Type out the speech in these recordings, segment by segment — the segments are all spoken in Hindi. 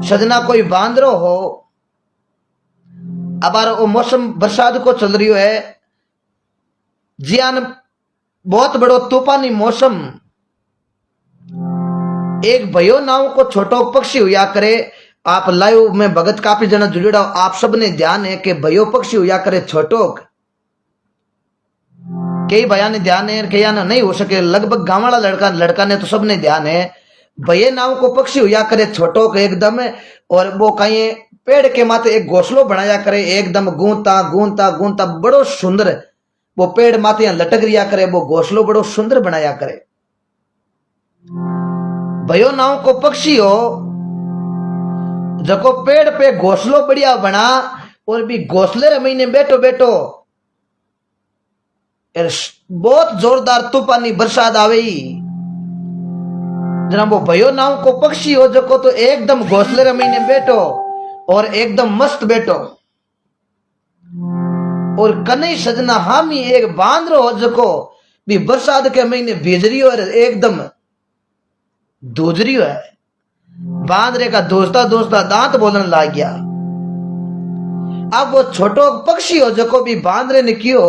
सजना कोई बांदरो हो, अब वो मौसम बरसात को चल रही है, जियान बहुत बड़ो तूफानी मौसम, एक भयो नाव को छोटो पक्षी हुआ करे। आप लाइव में भगत काफी जना जुड़ेड़ा, आप सबने ध्यान है कि भयो पक्षी हुआ करे छोटो, कई भैया ने ध्यान है, कई ना नहीं हो सके, लगभग गांव वाला लड़का ने तो सबने ध्यान है। भये नाव को पक्षी हुआ करे छोटो के एकदम, और वो कहीं पेड़ के माथे एक घोंसलो बनाया करे, एकदम गूंता गूंता गूंता बड़ो सुंदर, वो पेड़ माथे यहाँ लटक रिया करे, वो घोंसलो बड़ो सुंदर बनाया करे। भयो नाव को पक्षी हो जको पेड़ पे घोंसलो बढ़िया बना, और भी घोंसले रे महीने बैठो बैठो बहुत जोरदार तूफानी बरसात आवे, जनाब वो भयो नाव को पक्षी हो जको तो एकदम घोंसले रे महीने बैठो और एकदम मस्त बैठो, और कन्हई सजना हामी एक बांदरो हो जको भी बरसात के महीने भीज रही हो, एकदम दूज रही है। बांदरे का दोस्ता दोस्ता दांत बोलने लग गया। अब वो छोटो पक्षी हो जको भी बांदरे ने कियो,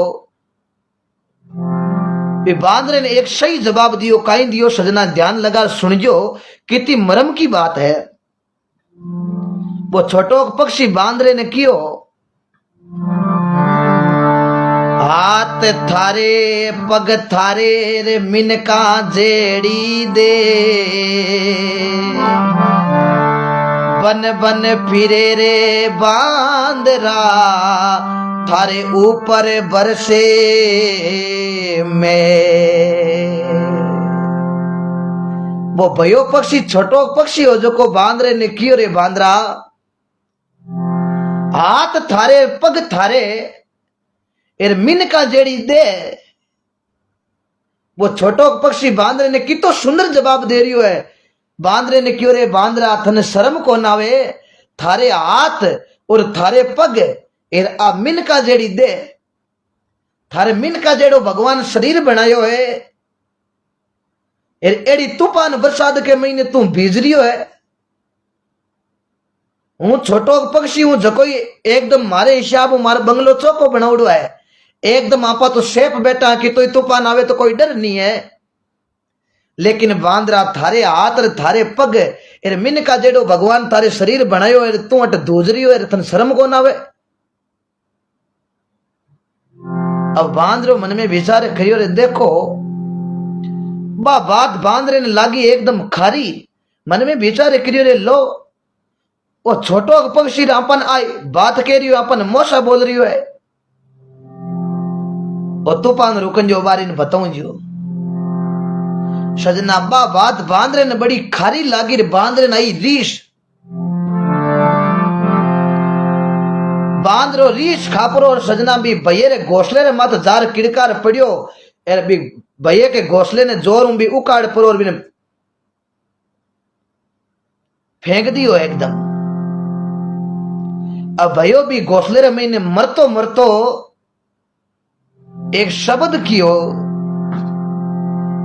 भी बांदरे ने एक सही जवाब दियो, कहीं दियो सजना ध्यान लगा सुनियो, कितनी मरम की बात है। वो छोटो पक्षी बांदरे ने कियो, हाथ थारे पग थारे रे मिनका जेड़ी दे, बन बन फिरे रे बांदरा थारे ऊपर बरसे में। वो भयो पक्षी छोटो पक्षी हो जो को बांदरे ने कियो रे बांदरा, हाथ थारे पग थारे एर मिनका जेड़ी दे। वो छोटो पक्षी बांदरे ने कितो सुंदर जवाब दे रही है। बांदरे ने क्यों रे बांदरा थने शर्म को नावे, थारे हाथ और थारे पग एर आ मिनका जेड़ी दे, थारे मिनका जेड़ो भगवान शरीर बनायो है, एर एड़ी तूफान बरसात के महीने तू भीज रियो है। हूं छोटो पक्षी हूं जको एकदम मारे हिसाब मारे बंगलो चौको बनावड़ो है, एकदम आपा तो सेफ बैठा कि तो तूफान आवे तो कोई डर नहीं है। लेकिन बांदरा थारे हाथ और थारे पग एर मिनका जेड़ो भगवान थारे शरीर बनायो है, तू अट दूजरी हो थन शर्म को नावे। अब बांदरो मन में विचार करियो रे, देखो बा बात बांदरे ने लागी एकदम खारी, मन में विचार करियो रे, लो वो छोटो पक्षी अपन आई बात कह रही हो, अपन मोसा बोल रही है, और तूफान रुकन जो बारी ने बताऊं जो सजना बा बात बांदरे ने बड़ी खारी लागी रे। बांदरे ने आई रीश, बांदरो रीश खापरो और सजना भी भैये रे घोंसले रे मत जार किड़कार पड़ियो, एर भी भैये के घोंसले ने जोर भी उकाड़ परो और भी ने फेंक दियो एकदम। अब भयो भी घोंसले रे महीने मरतो मरतो एक शब्द कियो,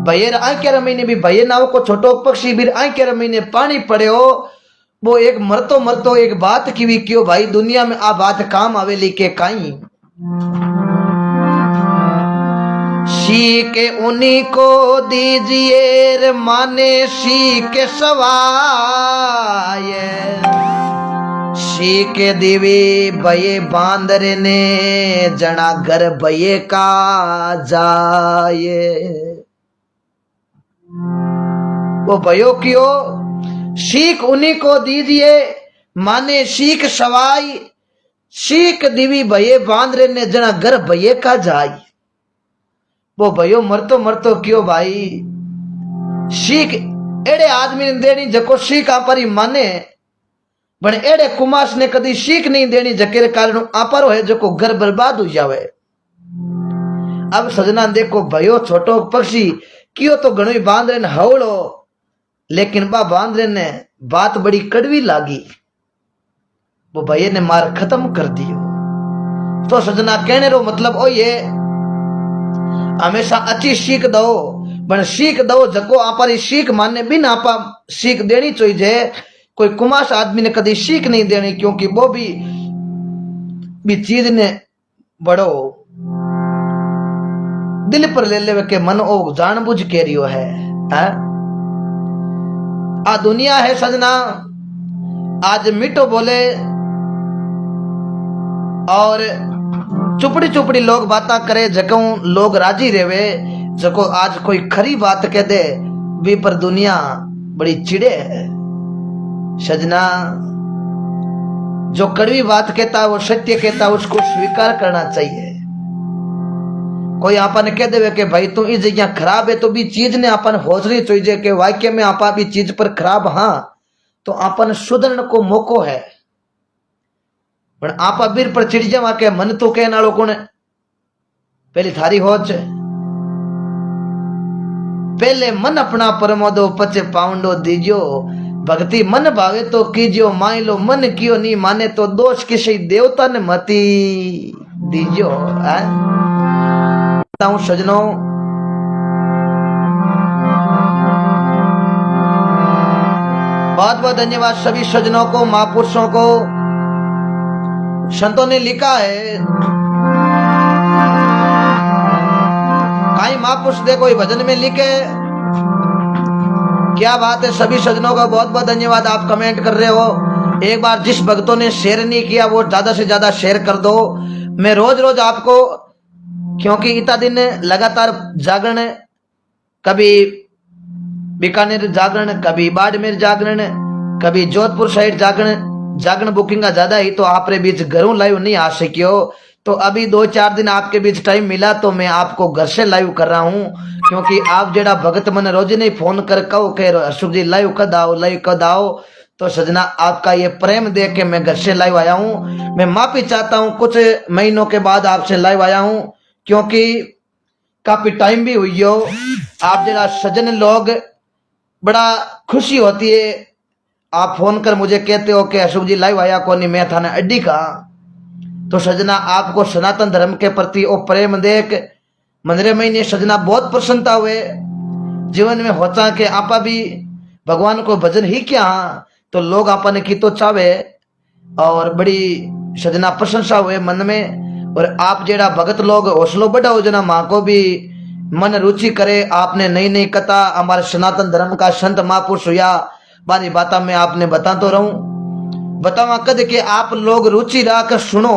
भैया आंखे रमीने भी भैया नाव को छोटो पक्षी भी आंखे रमीने पानी पड़े हो। वो एक मरतो मरतो एक बात की भी क्यों भाई, दुनिया में आ बात काम आवे लिखे काई, सीके उन्हीं को दीजिए रे माने सीके सवाए, सीके दिवी भये बांदरे ने जना घर भये का जाए। वो भयो क्यों, सीख उन्हीं को दीजिए माने सीख सवाई, सीख दिवी भये बांदरे ने जना घर भये का जाई। वो भयो मरतो मरतो क्यों भाई, सीख एड़े आदमी ने देनी जको सीख आपरी माने, बन एड़े कुमास ने कदी सीख नहीं देनी जके कारण आपरो है जको घर बर्बाद हो जावे। अब सजना देखो भयो छोटो पक्षी क्यों तो घणो बांदरे ने हवड़ो, लेकिन बा बांदरे ने बात बड़ी कड़वी लागी, वो भैया ने मार खत्म कर दियो। तो सजना कहने रो मतलब ओ ये हमेशा अच्छी सीख दो, बन सीख दो जको आपरी सीख माने बिना आपा सीख देनी चाहिए कोई कुमाश आदमी ने कभी सीख नहीं देनी, क्योंकि वो भी चीज ने बड़ो दिल पर ले ले के मन ओ जानबूझ के रियो है। आ दुनिया है सजना, आज मिटो बोले और चुपड़ी चुपड़ी लोग बातें करे, जको लोग राजी रेवे, जको आज कोई खरी बात कह दे भी पर दुनिया बड़ी चिड़े है। सजना जो कड़वी बात कहता है वो सत्य कहता है, उसको स्वीकार करना चाहिए। कोई आपन कह देवे कि भाई तू इस जगह खराब है, तो भी चीज ने अपन होचनी चाहिए कि वाक्य में आपा भी चीज पर खराब हाँ तो अपन सुधरण को मौको है। पर आपा बीर पर चिड़ जावा के मन तो कहने वालों कौन है? पहली थारी होच, पहले मन अपना परमोदो पचे पाउंडो दीजो, भक्ति मन भावे तो कीजियो, मान लो मन कियो नहीं माने तो दोष किसी देवता ने मती दीजो। सजनों बहुत बहुत धन्यवाद सभी सज्जनों को, महापुरुषों को। संतों ने लिखा है, कई महापुरुष देखो भजन में लिखे, क्या बात है। सभी सज्जनों का बहुत बहुत धन्यवाद, आप कमेंट कर रहे हो। एक बार जिस भक्तों ने शेयर नहीं किया वो ज्यादा से ज्यादा शेयर कर दो। मैं रोज रोज आपको, क्योंकि इतना दिन लगातार जागरण, कभी बीकानेर जागरण, कभी बाड़मेर जागरण, कभी जोधपुर साइड जागरण बुकिंग का ज्यादा ही, तो आपरे बीच घरों लाइव नहीं आ सकियो। तो अभी 2-4 दिन आपके बीच टाइम मिला तो मैं आपको घर से लाइव कर रहा हूँ, क्योंकि आप जेड़ा भगत मन रोज नहीं फोन कर कहो के अशोक जी लाइव कद आओ, तो सजना आपका ये प्रेम देख के मैं घर से लाइव आया हूँ। मैं माफी चाहता हूँ, कुछ महीनों के बाद आपसे लाइव आया हूँ, क्योंकि काफी टाइम भी हुई हो। आप जरा सज्जन लोग, बड़ा खुशी होती है, आप फोन कर मुझे कहते हो कि अशोक जी लाइव आया को नहीं, मैं थाना अड्डी का। तो सजना आपको सनातन धर्म के प्रति वो प्रेम देख मंदिर में सजना बहुत प्रसन्नता हुए। जीवन में होता कि आपा भी भगवान को भजन ही क्या, तो लोग आपा ने की तो चावे, और बड़ी सजना प्रशंसा हुए मन में। और आप जेड़ा भगत लोग हौसलो बढ़ाओ, जना माँ को भी मन रुचि करे। आपने नई नई कथा हमारे सनातन धर्म का संत महापुरुष हुआ बारी बाता में आपने बता तो रहूं, बतावा कद के आप लोग रुचि रखकर सुनो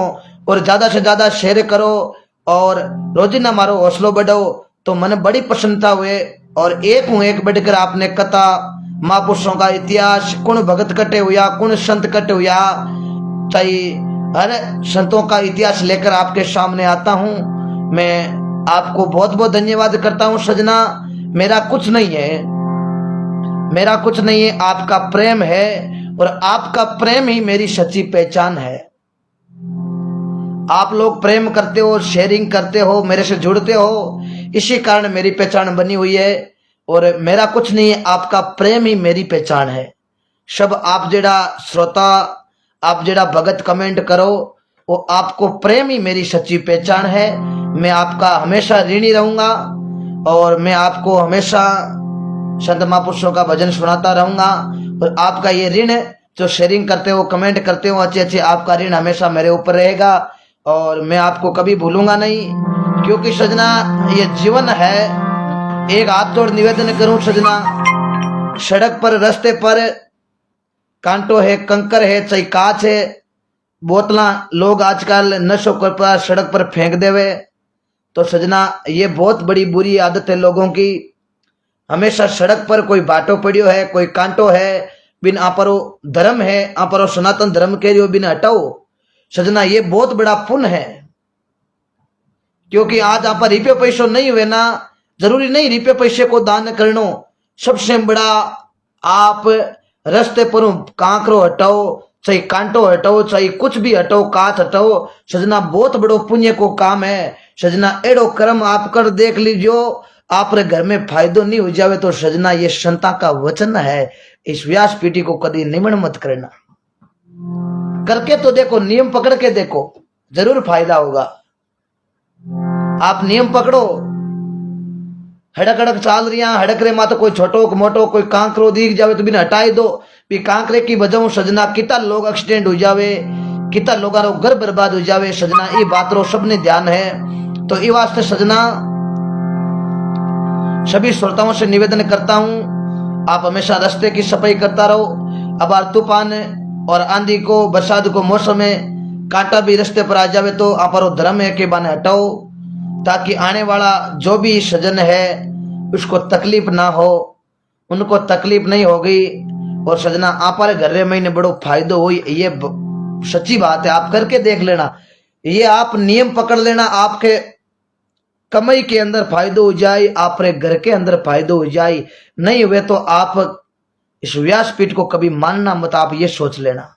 और ज्यादा से ज्यादा शेयर करो और रोजाना मारो हौसलो बढ़ाओ, तो मन बड़ी प्रसन्नता हुए। और एक हूँ एक बढ़कर आपने कथा महापुरुषों का इतिहास, कौन भगत कटे हुआ, कौन संत कटे हुआ, चाहिए हर संतों का इतिहास लेकर आपके सामने आता हूँ। मैं आपको बहुत बहुत धन्यवाद करता हूँ सजना। मेरा कुछ नहीं है, मेरा कुछ नहीं है, आपका प्रेम है, और आपका प्रेम ही मेरी सच्ची पहचान है। आप लोग प्रेम करते हो, शेयरिंग करते हो, मेरे से जुड़ते हो, इसी कारण मेरी पहचान बनी हुई है। और मेरा कुछ नहीं है, आपका प्रेम ही मेरी पहचान है। सब आप जेड़ा श्रोता, आप जेड़ा भगत कमेंट करो, वो आपको प्रेम ही मेरी सच्ची पहचान है। मैं आपका हमेशा ऋणी रहूंगा, और मैं आपको हमेशा संत महापुरुषों का भजन सुनाता रहूंगा। और आपका ये ऋण जो शेयरिंग करते हो, कमेंट करते हो अच्छे अच्छे, आपका ऋण हमेशा मेरे ऊपर रहेगा, और मैं आपको कभी भूलूंगा नहीं। क्योंकि सजना ये जीवन है। एक हाथ जोड़ निवेदन करूं सजना, सड़क पर रास्ते पर कांटो है, कंकर है, चाहे कांच है, बोतला लोग आजकल नशों कर सड़क पर फेंक देवे, तो सजना ये बहुत बड़ी बुरी आदत है लोगों की। हमेशा सड़क पर कोई बाटो पड़ियो है, कोई कांटो है, बिन आपरो धर्म है, आपरो सनातन धर्म के रियो बिन हटाओ सजना, ये बहुत बड़ा पुण्य है। क्योंकि आज आप रुपये पैसों नहीं हुए ना, जरूरी नहीं रुपये पैसे को दान करनो, सबसे बड़ा आप रास्ते पर कांकरो हटाओ, चाहे कांटो हटाओ, चाहे कुछ भी हटाओ, कांच हटाओ सजना, बहुत बड़ो पुण्य को काम है सजना। एड़ो कर्म आप कर देख लीजियो, आप घर में फायदो नहीं हो जावे तो सजना ये संता का वचन है, इस व्यास पीठी को कभी निमन मत करना। करके तो देखो, नियम पकड़ के देखो, जरूर फायदा होगा। आप नियम पकड़ो, हड़क हड़क चाल रिया हड़करे मा तो कोई छोटो मोटो कोई कांकरो दिख जावे तो बिना हटाई दो भी कांकरे की वजह सजना कितना लोग एक्सीडेंट हो जावे कितना लोगों रो घर बर्बाद हो जावे सजना ये बात रो सबने ध्यान है। तो ये वास्ते सजना सभी श्रोताओं से निवेदन करता हूं आप हमेशा रास्ते की सफाई करता रहो। अब तूफान और आंधी को बरसात को मौसम में कांटा भी रास्ते पर आ जावे तो आप धर्म है कि बाने हटाओ ताकि आने वाला जो भी सजन है उसको तकलीफ ना हो उनको तकलीफ नहीं होगी। और सजना आप घर में बड़ो फायदो हुई ये सच्ची बात है आप करके देख लेना ये आप नियम पकड़ लेना आपके कमाई के अंदर फायदो हो जाए आपरे घर के अंदर फायदो हो जाए नहीं हुए तो आप इस व्यासपीठ को कभी मानना मत आप ये सोच लेना।